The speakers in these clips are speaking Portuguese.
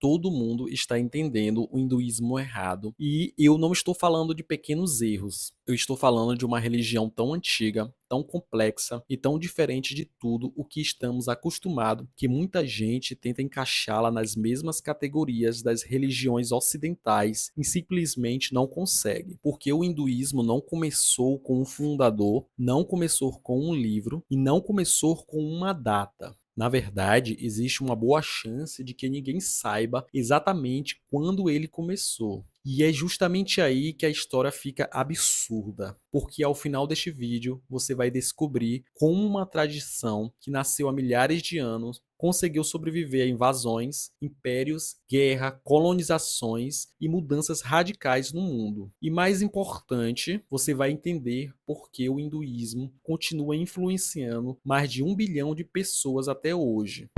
todo mundo está entendendo o hinduísmo errado. E eu não estou falando de pequenos erros. Eu estou falando de uma religião tão antiga, tão complexa e tão diferente de tudo o que estamos acostumados, que muita gente tenta encaixá-la nas mesmas categorias das religiões ocidentais e simplesmente não consegue. Porque o hinduísmo não começou com um fundador, não começou com um livro e não começou com uma data. Na verdade, existe uma boa chance de que ninguém saiba exatamente quando ele começou. E é justamente aí que a história fica absurda, porque ao final deste vídeo você vai descobrir como uma tradição que nasceu há milhares de anos conseguiu sobreviver a invasões, impérios, guerra, colonizações e mudanças radicais no mundo. E mais importante, você vai entender por que o hinduísmo continua influenciando mais de 1 bilhão de pessoas até hoje.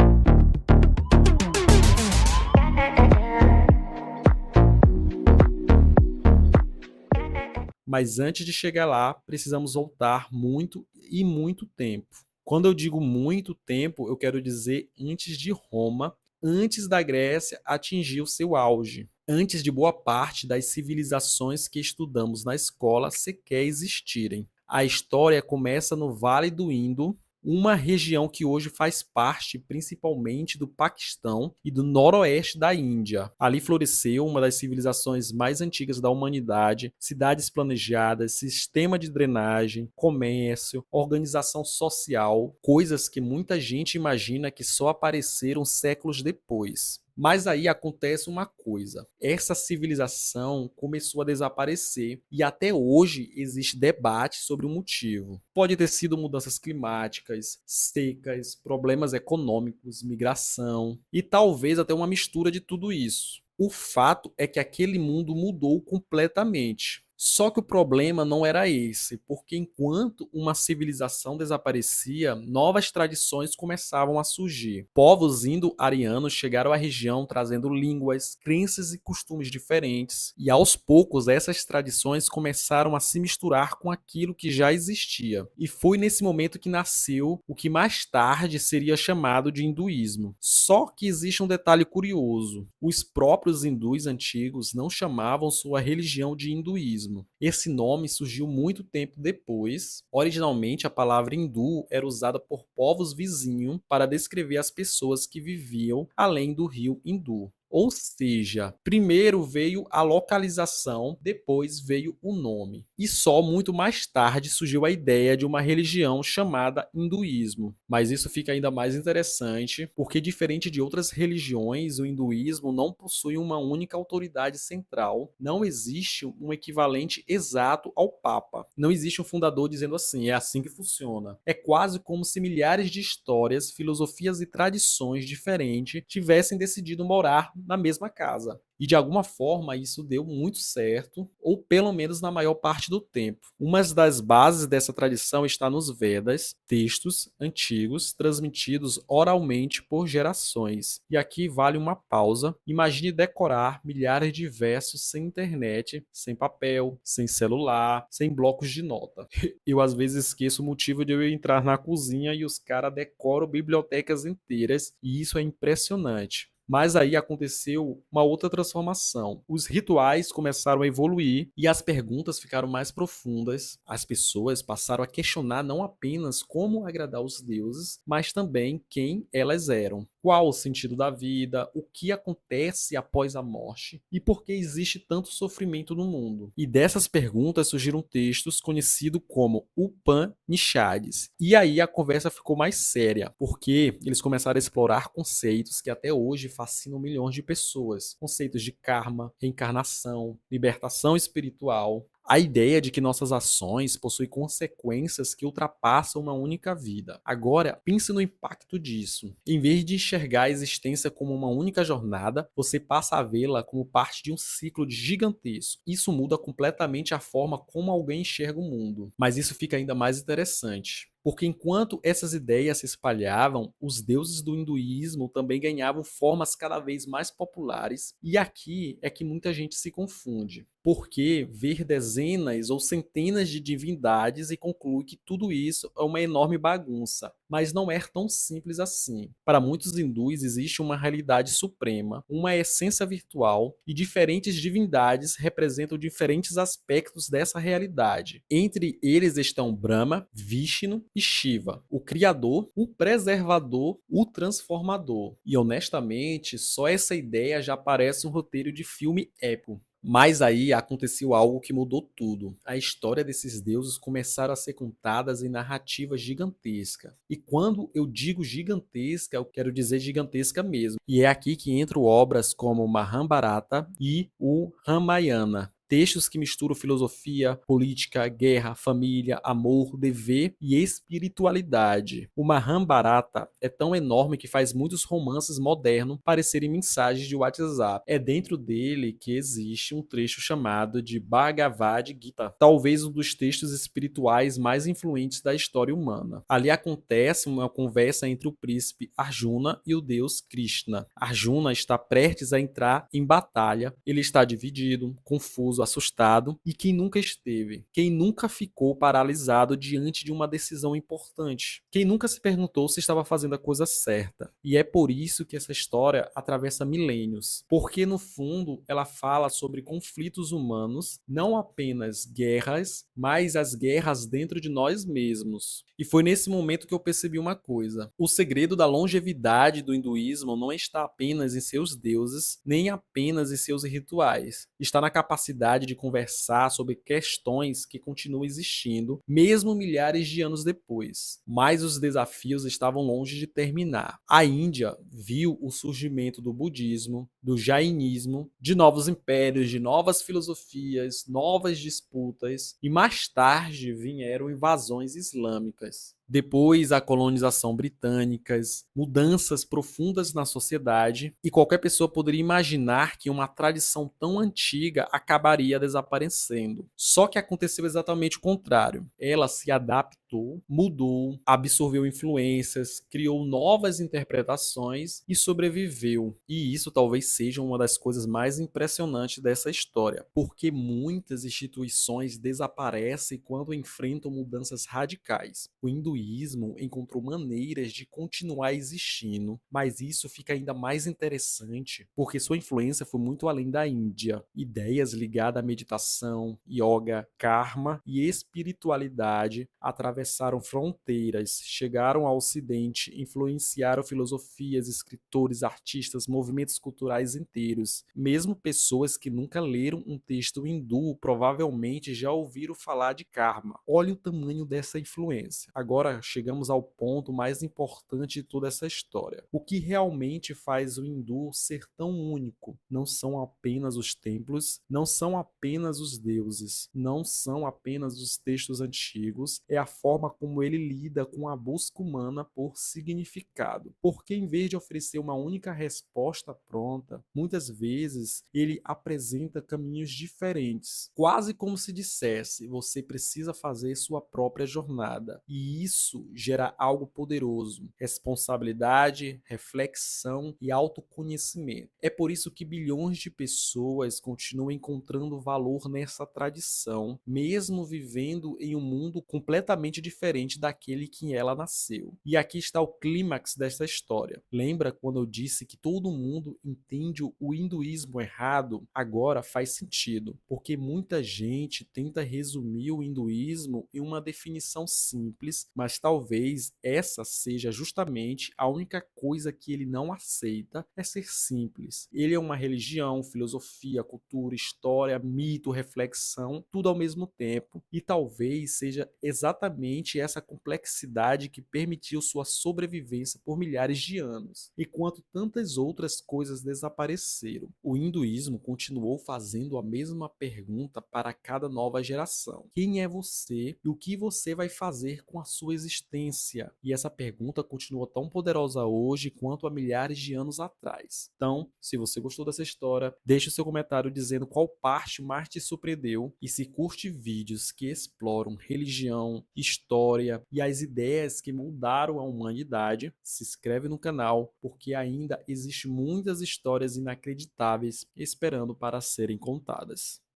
Mas antes de chegar lá, precisamos voltar muito e muito tempo. Quando eu digo muito tempo, eu quero dizer antes de Roma, antes da Grécia atingir o seu auge, antes de boa parte das civilizações que estudamos na escola sequer existirem. A história começa no Vale do Indo, uma região que hoje faz parte principalmente do Paquistão e do noroeste da Índia. Ali floresceu uma das civilizações mais antigas da humanidade, cidades planejadas, sistema de drenagem, comércio, organização social, coisas que muita gente imagina que só apareceram séculos depois. Mas aí acontece uma coisa: essa civilização começou a desaparecer e até hoje existe debate sobre o motivo. Pode ter sido mudanças climáticas, secas, problemas econômicos, migração e talvez até uma mistura de tudo isso. O fato é que aquele mundo mudou completamente. Só que o problema não era esse, porque enquanto uma civilização desaparecia, novas tradições começavam a surgir. Povos indo-arianos chegaram à região trazendo línguas, crenças e costumes diferentes, e aos poucos essas tradições começaram a se misturar com aquilo que já existia. E foi nesse momento que nasceu o que mais tarde seria chamado de hinduísmo. Só que existe um detalhe curioso: os próprios hindus antigos não chamavam sua religião de hinduísmo. Esse nome surgiu muito tempo depois. Originalmente, a palavra hindu era usada por povos vizinhos para descrever as pessoas que viviam além do rio Hindu. Ou seja, primeiro veio a localização, depois veio o nome. E só muito mais tarde surgiu a ideia de uma religião chamada hinduísmo. Mas isso fica ainda mais interessante, porque diferente de outras religiões, o hinduísmo não possui uma única autoridade central, não existe um equivalente exato ao Papa. Não existe um fundador dizendo assim, é assim que funciona. É quase como se milhares de histórias, filosofias e tradições diferentes tivessem decidido morar na mesma casa. E de alguma forma isso deu muito certo, ou pelo menos na maior parte do tempo. Uma das bases dessa tradição está nos Vedas, textos antigos transmitidos oralmente por gerações. E aqui vale uma pausa. Imagine decorar milhares de versos sem internet, sem papel, sem celular, sem blocos de nota. Eu às vezes esqueço o motivo de eu entrar na cozinha e os caras decoram bibliotecas inteiras, e isso é impressionante. Mas aí aconteceu uma outra transformação. Os rituais começaram a evoluir e as perguntas ficaram mais profundas. As pessoas passaram a questionar não apenas como agradar os deuses, mas também quem elas eram. Qual o sentido da vida? O que acontece após a morte? E por que existe tanto sofrimento no mundo? E dessas perguntas surgiram textos conhecidos como Upanishads. E aí a conversa ficou mais séria, porque eles começaram a explorar conceitos que até hoje fascinam milhões de pessoas. Conceitos de karma, reencarnação, libertação espiritual. A ideia de que nossas ações possuem consequências que ultrapassam uma única vida. Agora, pense no impacto disso. Em vez de enxergar a existência como uma única jornada, você passa a vê-la como parte de um ciclo gigantesco. Isso muda completamente a forma como alguém enxerga o mundo. Mas isso fica ainda mais interessante. Porque enquanto essas ideias se espalhavam, os deuses do hinduísmo também ganhavam formas cada vez mais populares, e aqui é que muita gente se confunde. Porque ver dezenas ou centenas de divindades e conclui que tudo isso é uma enorme bagunça. Mas não é tão simples assim. Para muitos hindus existe uma realidade suprema, uma essência virtual, e diferentes divindades representam diferentes aspectos dessa realidade. Entre eles estão Brahma, Vishnu e Shiva, o criador, o preservador, o transformador. E honestamente, só essa ideia já parece um roteiro de filme épico. Mas aí aconteceu algo que mudou tudo. A história desses deuses começaram a ser contadas em narrativas gigantescas. E quando eu digo gigantesca, eu quero dizer gigantesca mesmo. E é aqui que entram obras como Mahabharata e o Ramayana. Textos que misturam filosofia, política, guerra, família, amor, dever e espiritualidade. O Mahabharata é tão enorme que faz muitos romances modernos parecerem mensagens de WhatsApp. É dentro dele que existe um trecho chamado de Bhagavad Gita, talvez um dos textos espirituais mais influentes da história humana. Ali acontece uma conversa entre o príncipe Arjuna e o deus Krishna. Arjuna está prestes a entrar em batalha, ele está dividido, confuso, assustado, e quem nunca esteve? Quem nunca ficou paralisado diante de uma decisão importante? Quem nunca se perguntou se estava fazendo a coisa certa? E é por isso que essa história atravessa milênios, porque no fundo ela fala sobre conflitos humanos, não apenas guerras, mas as guerras dentro de nós mesmos. E foi nesse momento que eu percebi uma coisa: o segredo da longevidade do hinduísmo não está apenas em seus deuses, nem apenas em seus rituais. Está na capacidade de conversar sobre questões que continuam existindo, mesmo milhares de anos depois. Mas os desafios estavam longe de terminar. A Índia viu o surgimento do budismo, do jainismo, de novos impérios, de novas filosofias, novas disputas, e mais tarde vieram invasões islâmicas. Depois, a colonização britânica, mudanças profundas na sociedade, e qualquer pessoa poderia imaginar que uma tradição tão antiga acabaria desaparecendo. Só que aconteceu exatamente o contrário. Ela se adaptou, mudou, absorveu influências, criou novas interpretações e sobreviveu. E isso talvez seja uma das coisas mais impressionantes dessa história, porque muitas instituições desaparecem quando enfrentam mudanças radicais. O hinduísmo encontrou maneiras de continuar existindo, mas isso fica ainda mais interessante porque sua influência foi muito além da Índia. Ideias ligadas à meditação, yoga, karma e espiritualidade atravessaram fronteiras, chegaram ao Ocidente, influenciaram filosofias, escritores, artistas, movimentos culturais inteiros. Mesmo pessoas que nunca leram um texto hindu provavelmente já ouviram falar de karma. Olha o tamanho dessa influência. Agora chegamos ao ponto mais importante de toda essa história. O que realmente faz o hindu ser tão único? Não são apenas os templos, não são apenas os deuses, não são apenas os textos antigos, é a forma como ele lida com a busca humana por significado. Porque em vez de oferecer uma única resposta pronta, muitas vezes ele apresenta caminhos diferentes, quase como se dissesse: você precisa fazer sua própria jornada. E isso gera algo poderoso: responsabilidade, reflexão e autoconhecimento. É por isso que bilhões de pessoas continuam encontrando valor nessa tradição, mesmo vivendo em um mundo completamente diferente daquele que ela nasceu. E aqui está o clímax dessa história. Lembra quando eu disse que todo mundo entende o hinduísmo errado? Agora faz sentido, porque muita gente tenta resumir o hinduísmo em uma definição simples, mas talvez essa seja justamente a única coisa que ele não aceita, é ser simples. Ele é uma religião, filosofia, cultura, história, mito, reflexão, tudo ao mesmo tempo, e talvez seja exatamente essa complexidade que permitiu sua sobrevivência por milhares de anos, enquanto tantas outras coisas desapareceram. O hinduísmo continuou fazendo a mesma pergunta para cada nova geração: quem é você e o que você vai fazer com a sua existência? E essa pergunta continua tão poderosa hoje quanto há milhares de anos atrás. Então, se você gostou dessa história, deixe o seu comentário dizendo qual parte mais te surpreendeu, e se curte vídeos que exploram religião, história história e as ideias que mudaram a humanidade, se inscreve no canal, porque ainda existe muitas histórias inacreditáveis esperando para serem contadas.